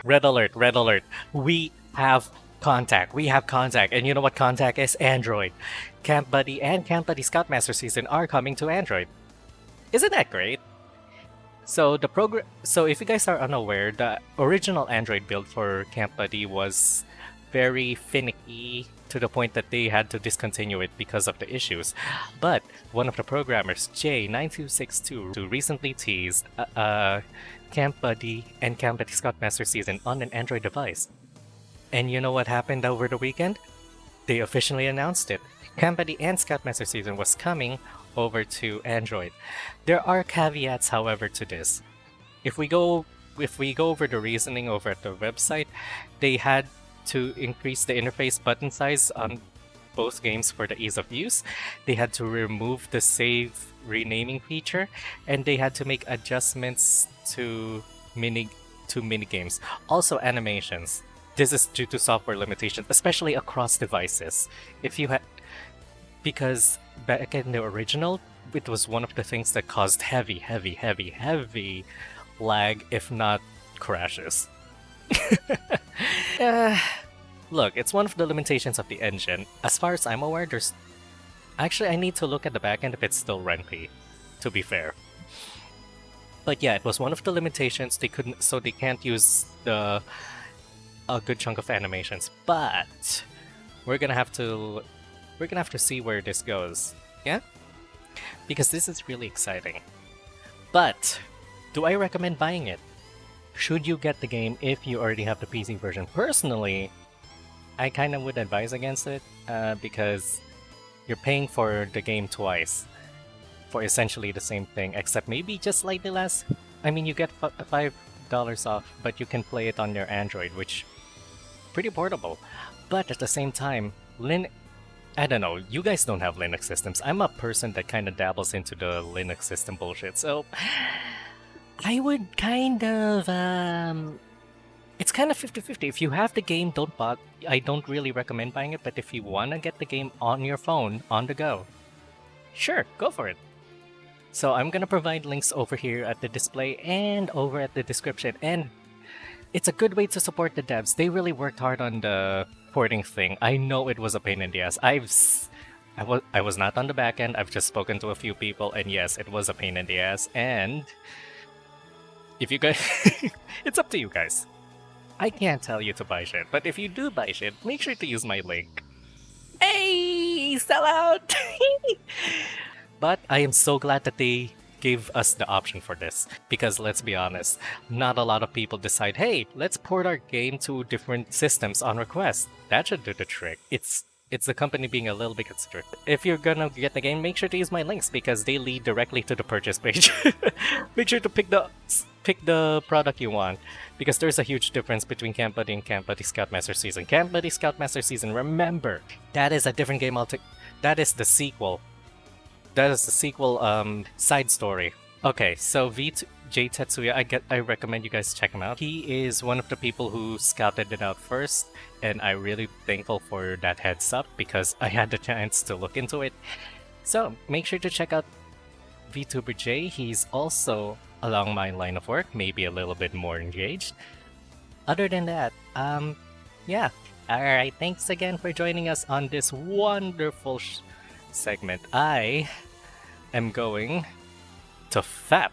Red alert, red alert. We have contact. We have contact. And you know what contact is? Android. Camp Buddy and Camp Buddy Scoutmaster season are coming to Android. Isn't that great? So if you guys are unaware, the original Android build for Camp Buddy was very finicky to the point that they had to discontinue it because of the issues. But one of the programmers, J9262, recently teased Camp Buddy and Camp Buddy Scoutmaster season on an Android device. And you know what happened over the weekend? They officially announced it. Camp Buddy and Scoutmaster season was coming over to Android. There are caveats, however, to this. If we go over the reasoning over at the website, they had to increase the interface button size on both games for the ease of use. They had to remove the save renaming feature, and they had to make adjustments to mini games. Also animations. This is due to software limitations, especially across devices. Because back in the original, it was one of the things that caused heavy lag, if not crashes. Look, it's one of the limitations of the engine. As far as I'm aware, there's... Actually, I need to look at the backend if it's still RenP, to be fair. But yeah, it was one of the limitations. They can't use a good chunk of animations. But we're gonna have to see where this goes. Yeah? Because this is really exciting. But do I recommend buying it? Should you get the game if you already have the PC version? Personally, I kind of would advise against it because you're paying for the game twice for essentially the same thing, except maybe just slightly less. I mean, you get $5 off, but you can play it on your Android, which pretty portable. But at the same time, I don't know, you guys don't have Linux systems. I'm a person that kind of dabbles into the Linux system bullshit, so I would kind of, it's kind of 50-50. If you have the game, I don't really recommend buying it, but if you want to get the game on your phone, on the go, sure, go for it. So I'm gonna provide links over here at the display and over at the description, and it's a good way to support the devs. They really worked hard on the porting thing. I know it was a pain in the ass. I was not on the back end. I've just spoken to a few people, and yes, it was a pain in the ass. And if you guys, it's up to you guys. I can't tell you to buy shit, but if you do buy shit, make sure to use my link. Hey, sell out! But I am so glad that they gave us the option for this, because let's be honest, not a lot of people decide, hey, let's port our game to different systems on request. That should do the trick. It's the company being a little bit considerate. If you're gonna get the game, make sure to use my links because they lead directly to the purchase page. Make sure to pick the product you want, because there's a huge difference between Camp Buddy and Camp Buddy Scoutmaster Season. Camp Buddy Scoutmaster Season, remember, that is a different game that is the sequel. That is the sequel side story. Okay, so J Tetsuya, I recommend you guys check him out. He is one of the people who scouted it out first, and I'm really thankful for that heads up because I had the chance to look into it. So make sure to check out VTuber J. He's also along my line of work, maybe a little bit more engaged. Other than that, yeah. Alright, thanks again for joining us on this wonderful segment. I am going to FAP.